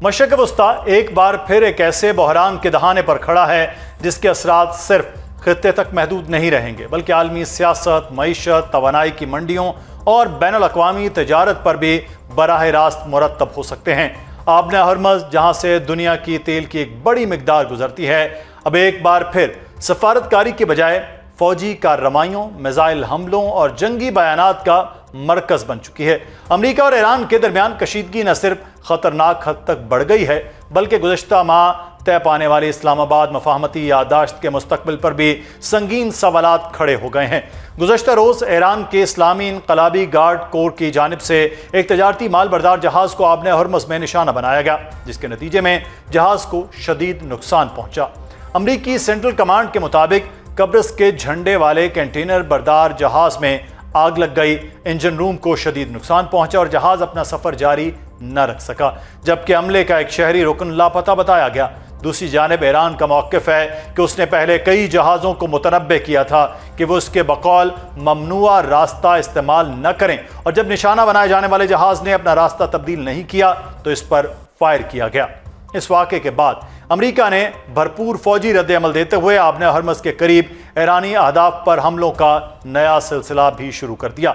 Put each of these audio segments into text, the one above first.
مشرق وسطیٰ ایک بار پھر ایک ایسے بحران کے دہانے پر کھڑا ہے جس کے اثرات صرف خطے تک محدود نہیں رہیں گے بلکہ عالمی سیاست، معیشت، توانائی کی منڈیوں اور بین الاقوامی تجارت پر بھی براہ راست مرتب ہو سکتے ہیں۔ آبِ ہرمز جہاں سے دنیا کی تیل کی ایک بڑی مقدار گزرتی ہے، اب ایک بار پھر سفارتکاری کے بجائے فوجی کارروائیوں، میزائل حملوں اور جنگی بیانات کا مرکز بن چکی ہے۔ امریکہ اور ایران کے درمیان کشیدگی نہ صرف خطرناک حد تک بڑھ گئی ہے بلکہ گزشتہ ماہ طے پانے والی اسلام آباد مفاہمتی یادداشت کے مستقبل پر بھی سنگین سوالات کھڑے ہو گئے ہیں۔ گزشتہ روز ایران کے اسلامی انقلابی گارڈ کور کی جانب سے ایک تجارتی مال بردار جہاز کو آبِ ہرمز میں نشانہ بنایا گیا، جس کے نتیجے میں جہاز کو شدید نقصان پہنچا۔ امریکی سینٹرل کمانڈ کے مطابق قبرص کے جھنڈے والے کنٹینر بردار جہاز میں آگ لگ گئی، انجن روم کو شدید نقصان پہنچا اور جہاز اپنا سفر جاری نہ رکھ سکا، جبکہ عملے کا ایک شہری رکن لاپتہ بتایا گیا۔ دوسری جانب ایران کا موقف ہے کہ اس نے پہلے کئی جہازوں کو متنبہ کیا تھا کہ وہ اس کے بقول ممنوعہ راستہ استعمال نہ کریں، اور جب نشانہ بنائے جانے والے جہاز نے اپنا راستہ تبدیل نہیں کیا تو اس پر فائر کیا گیا۔ اس واقعے کے بعد امریکہ نے بھرپور فوجی رد عمل دیتے ہوئے آبِ ہرمز کے قریب ایرانی اہداف پر حملوں کا نیا سلسلہ بھی شروع کر دیا۔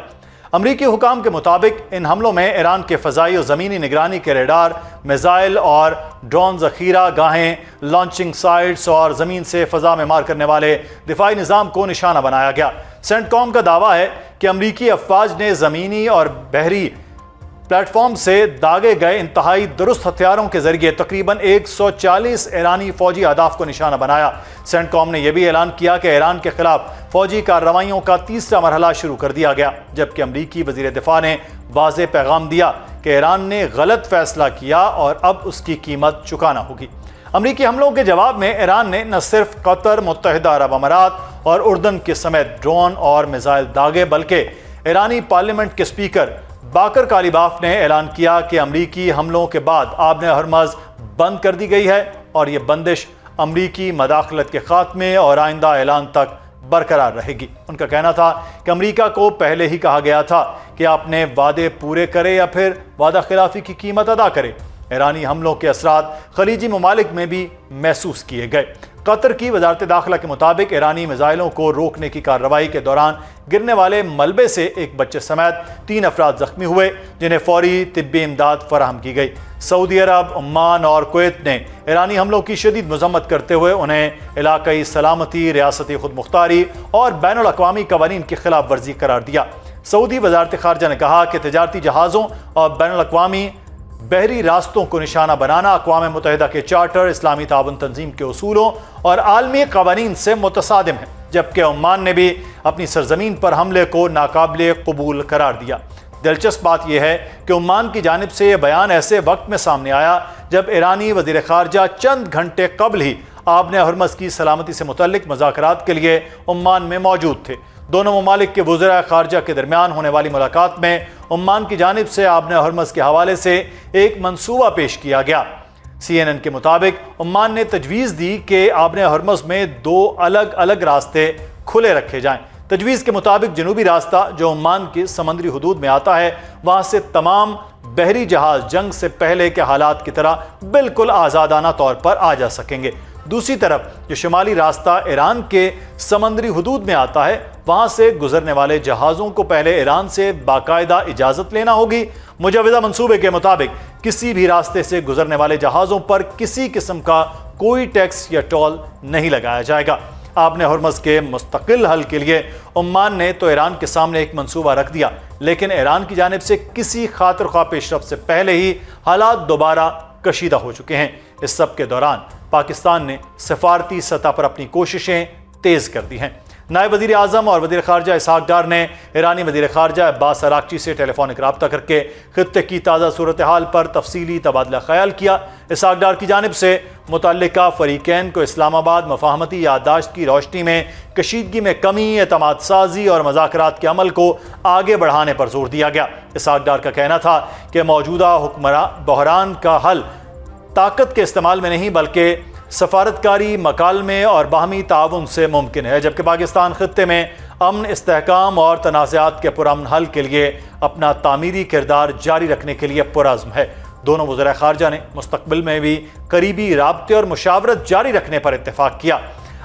امریکی حکام کے مطابق ان حملوں میں ایران کے فضائی و زمینی نگرانی کے ریڈار، میزائل اور ڈرون ذخیرہ گاہیں، لانچنگ سائٹس اور زمین سے فضا میں مار کرنے والے دفاعی نظام کو نشانہ بنایا گیا۔ سینٹ کام کا دعویٰ ہے کہ امریکی افواج نے زمینی اور بحری پلیٹ فارم سے داغے گئے انتہائی درست ہتھیاروں کے ذریعے تقریباً 140 ایرانی فوجی اہداف کو نشانہ بنایا۔ سینٹ کام نے یہ بھی اعلان کیا کہ ایران کے خلاف فوجی کارروائیوں کا تیسرا مرحلہ شروع کر دیا گیا، جبکہ امریکی وزیر دفاع نے واضح پیغام دیا کہ ایران نے غلط فیصلہ کیا اور اب اس کی قیمت چکانا ہوگی۔ امریکی حملوں کے جواب میں ایران نے نہ صرف قطر، متحدہ عرب امارات اور اردن کے سمیت ڈرون اور میزائل داغے بلکہ ایرانی پارلیمنٹ کے اسپیکر باقر کالیباف نے اعلان کیا کہ امریکی حملوں کے بعد آبِ ہرمز بند کر دی گئی ہے اور یہ بندش امریکی مداخلت کے خاتمے اور آئندہ اعلان تک برقرار رہے گی۔ ان کا کہنا تھا کہ امریکہ کو پہلے ہی کہا گیا تھا کہ اپنے وعدے پورے کرے یا پھر وعدہ خلافی کی قیمت ادا کرے۔ ایرانی حملوں کے اثرات خلیجی ممالک میں بھی محسوس کیے گئے۔ قطر کی وزارت داخلہ کے مطابق ایرانی میزائلوں کو روکنے کی کارروائی کے دوران گرنے والے ملبے سے ایک بچے سمیت 3 افراد زخمی ہوئے، جنہیں فوری طبی امداد فراہم کی گئی۔ سعودی عرب، عمان اور کویت نے ایرانی حملوں کی شدید مذمت کرتے ہوئے انہیں علاقائی سلامتی، ریاستی خود مختاری اور بین الاقوامی قوانین کی خلاف ورزی قرار دیا۔ سعودی وزارت خارجہ نے کہا کہ تجارتی جہازوں اور بین الاقوامی بحری راستوں کو نشانہ بنانا اقوام متحدہ کے چارٹر، اسلامی تعاون تنظیم کے اصولوں اور عالمی قوانین سے متصادم ہے، جبکہ عمان نے بھی اپنی سرزمین پر حملے کو ناقابل قبول قرار دیا۔ دلچسپ بات یہ ہے کہ عمان کی جانب سے یہ بیان ایسے وقت میں سامنے آیا جب ایرانی وزیر خارجہ چند گھنٹے قبل ہی آبِ ہرمز کی سلامتی سے متعلق مذاکرات کے لیے عمان میں موجود تھے۔ دونوں ممالک کے وزراء خارجہ کے درمیان ہونے والی ملاقات میں عمان کی جانب سے آبِ ہرمز کے حوالے سے ایک منصوبہ پیش کیا گیا۔ CNN کے مطابق عمان نے تجویز دی کہ آبِ ہرمز میں 2 الگ الگ راستے کھلے رکھے جائیں۔ تجویز کے مطابق جنوبی راستہ جو عمان کی سمندری حدود میں آتا ہے، وہاں سے تمام بحری جہاز جنگ سے پہلے کے حالات کی طرح بالکل آزادانہ طور پر آ جا سکیں گے۔ دوسری طرف جو شمالی راستہ ایران کے سمندری حدود میں آتا ہے، وہاں سے گزرنے والے جہازوں کو پہلے ایران سے باقاعدہ اجازت لینا ہوگی۔ مجوزہ منصوبے کے مطابق کسی بھی راستے سے گزرنے والے جہازوں پر کسی قسم کا کوئی ٹیکس یا ٹول نہیں لگایا جائے گا۔ آبِ ہرمز کے مستقل حل کے لیے عمان نے تو ایران کے سامنے ایک منصوبہ رکھ دیا، لیکن ایران کی جانب سے کسی خاطر خواہ پیش رفت سے پہلے ہی حالات دوبارہ کشیدہ ہو چکے ہیں۔ اس سب کے دوران پاکستان نے سفارتی سطح پر اپنی کوششیں تیز کر دی ہیں۔ نائب وزیر اعظم اور وزیر خارجہ اسحاق ڈار نے ایرانی وزیر خارجہ عباس اراغچی سے ٹیلی فونک رابطہ کر کے خطے کی تازہ صورتحال پر تفصیلی تبادلہ خیال کیا۔ اسحاق ڈار کی جانب سے متعلقہ فریقین کو اسلام آباد مفاہمتی یادداشت کی روشنی میں کشیدگی میں کمی، اعتماد سازی اور مذاکرات کے عمل کو آگے بڑھانے پر زور دیا گیا۔ اسحاق ڈار کا کہنا تھا کہ موجودہ بحران کا حل طاقت کے استعمال میں نہیں بلکہ سفارتکاری، مکالمے اور باہمی تعاون سے ممکن ہے، جبکہ پاکستان خطے میں امن، استحکام اور تنازعات کے پرامن حل کے لیے اپنا تعمیری کردار جاری رکھنے کے لیے پرعزم ہے۔ دونوں وزراء خارجہ نے مستقبل میں بھی قریبی رابطے اور مشاورت جاری رکھنے پر اتفاق کیا۔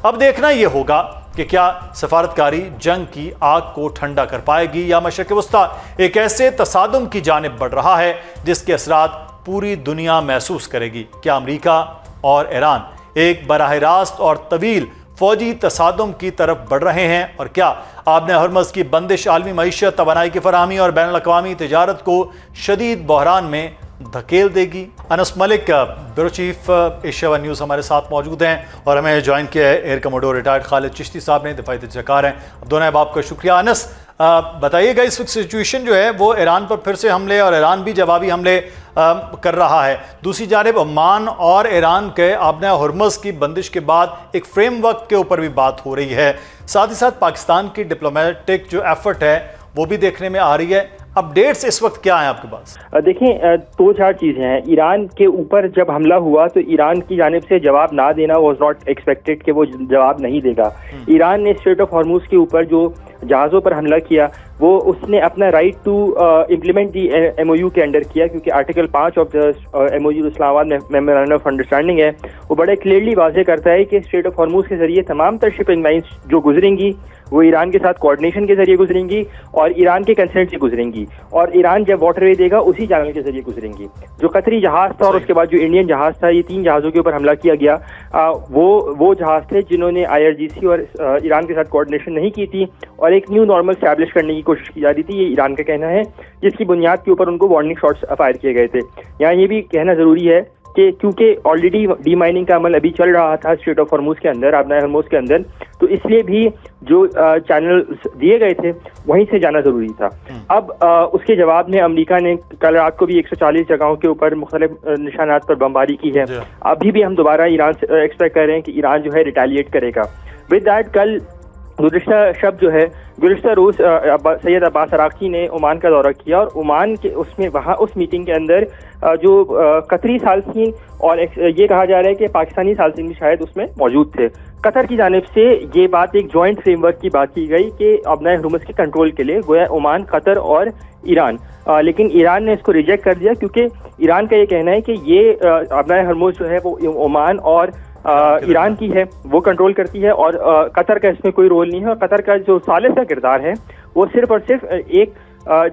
اب دیکھنا یہ ہوگا کہ کیا سفارتکاری جنگ کی آگ کو ٹھنڈا کر پائے گی یا مشرق وسطیٰ ایک ایسے تصادم کی جانب بڑھ رہا ہے جس کے اثرات پوری دنیا محسوس کرے گی۔ کیا امریکہ اور ایران ایک براہ راست اور طویل فوجی تصادم کی طرف بڑھ رہے ہیں، اور کیا آبِ ہرمز کی بندش عالمی معیشت، توانائی کی فراہمی اور بین الاقوامی تجارت کو شدید بحران میں دھکیل دے گی؟ Anas Malik, bureau chief Asia One News ہمارے ساتھ موجود ہیں، اور ہمیں جوائن کیا ہے air commodore retired Khalid Chishti sahib نے، دفاعی تجزیہ کار ہیں۔ دونوں احباب کا شکریہ۔ انس، بتائیے گا اس وقت سچویشن جو ہے وہ ایران پر پھر سے حملے، اور ایران بھی جوابی حملے کر رہا ہے، دوسری جانب عمان اور ایران کے آبِ ہرمز کی بندش کے بعد ایک فریم ورک کے اوپر بھی بات ہو رہی ہے، ساتھ ہی ساتھ پاکستان کی ڈپلومیٹک جو ایفرٹ ہے وہ بھی دیکھنے میں آ رہی ہے۔ اپڈیٹس اس وقت کیا ہیں آپ کے پاس؟ دیکھیں، دو چار چیزیں ہیں۔ ایران کے اوپر جب حملہ ہوا تو ایران کی جانب سے جواب نہ دینا واز ناٹ ایکسپیکٹڈ کہ وہ جواب نہیں دے گا۔ ایران نے اسٹریٹ آف ہارموز کے اوپر جو جہازوں پر حملہ کیا وہ اس نے اپنا right to implement the M O U کے انڈر کیا، کیونکہ article 5 of M O U Islamabad memorandum of understanding ہے، وہ بڑے کلیئرلی واضح کرتا ہے کہ اسٹریٹ آف ہارموز کے ذریعے تمام تر شپنگ لائنس جو گزریں گی وہ ایران کے ساتھ کوآرڈینیشن کے ذریعے گزریں گی اور ایران کے کنسنٹ سے گزریں گی، اور ایران جب واٹر وے دے گا اسی چینل کے ذریعے گزریں گی۔ جو قطری جہاز تھا اور اس کے بعد جو انڈین جہاز تھا، یہ 3 جہازوں کے اوپر حملہ کیا گیا، وہ جہاز تھے جنہوں نے آئی آر جی سی اور ایران کے ساتھ کوآرڈینیشن نہیں کی تھی اور ایک نیو نارمل اسٹیبلش کرنے کی کوشش کی جا رہی تھی، یہ ایران کا کہنا ہے، جس کی بنیاد کے اوپر ان کو وارننگ شاٹس فائر کیے گئے تھے۔ یہاں یہ بھی کہنا ضروری ہے کہ کیونکہ آلریڈی ڈی مائننگ کا عمل ابھی چل رہا تھا اسٹریٹ آف ہرموز کے اندر، آبِ ہرموز کے اندر، تو اس لیے بھی جو چینل دیے گئے تھے وہیں سے جانا ضروری تھا۔ اب اس کے جواب میں امریکہ نے کل رات کو بھی 140 جگہوں کے اوپر مختلف نشانات پر بمباری کی ہے۔ ابھی بھی ہم دوبارہ ایران سے ایکسپیکٹ کر رہے ہیں کہ ایران جو ہے ریٹیلیٹ کرے گا۔ ود دیٹ، کل گزشتہ شب جو ہے، گزشتہ روز سید عباس عراقچی نے عمان کا دورہ کیا، اور عمان کے اس میٹنگ کے اندر جو قطری ثالثین اور یہ کہا جا رہا ہے کہ پاکستانی ثالثین بھی شاید اس میں موجود تھے، قطر کی جانب سے یہ بات ایک جوائنٹ فریم ورک کی بات کی گئی کہ آبِ ہرمز کے کنٹرول کے لیے گویا عمان، قطر اور ایران، لیکن ایران نے اس کو ریجیکٹ کر دیا، کیونکہ ایران کا یہ کہنا ہے کہ یہ آبِ ہرمز جو ہے وہ عمان اور ایران کی ہے، وہ کنٹرول کرتی ہے، اور قطر کا اس میں کوئی رول نہیں ہے، اور قطر کا جو ثالث کا کردار ہے وہ صرف اور صرف ایک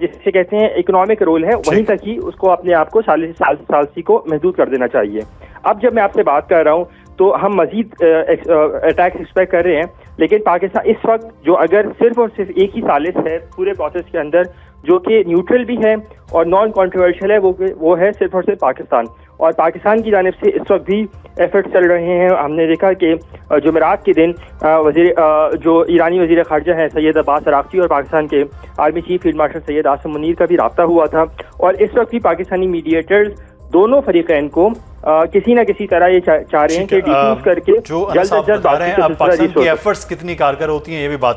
جسے کہتے ہیں اکنامک رول ہے، وہیں تک ہی اس کو اپنے آپ کو ثالثی کو محدود کر دینا چاہیے۔ اب جب میں آپ سے بات کر رہا ہوں تو ہم مزید اٹیکس ایکسپیکٹ کر رہے ہیں، لیکن پاکستان اس وقت جو اگر صرف اور صرف ایک ہی ثالث ہے پورے پروسیس کے اندر جو کہ نیوٹرل بھی ہے اور نان کانٹروورشل ہے، وہ ہے صرف اور صرف پاکستان، اور پاکستان کی جانب سے اس وقت بھی ایفرٹ چل رہے ہیں۔ ہم نے دیکھا کہ جمعرات کے دن جو ایرانی وزیر خارجہ ہیں سید عباس عراقچی اور پاکستان کے army chief field marshal Syed Asim Munir کا بھی رابطہ ہوا تھا، اور اس وقت بھی پاکستانی میڈیٹرز دونوں فریقین کو کسی نہ کسی طرح یہ چاہ رہے ہیں کہ ڈیفیوز کر کے جلد از جلد پاکستان کی ایفرٹس کتنی کارگر ہوتی ہیں یہ بھی بات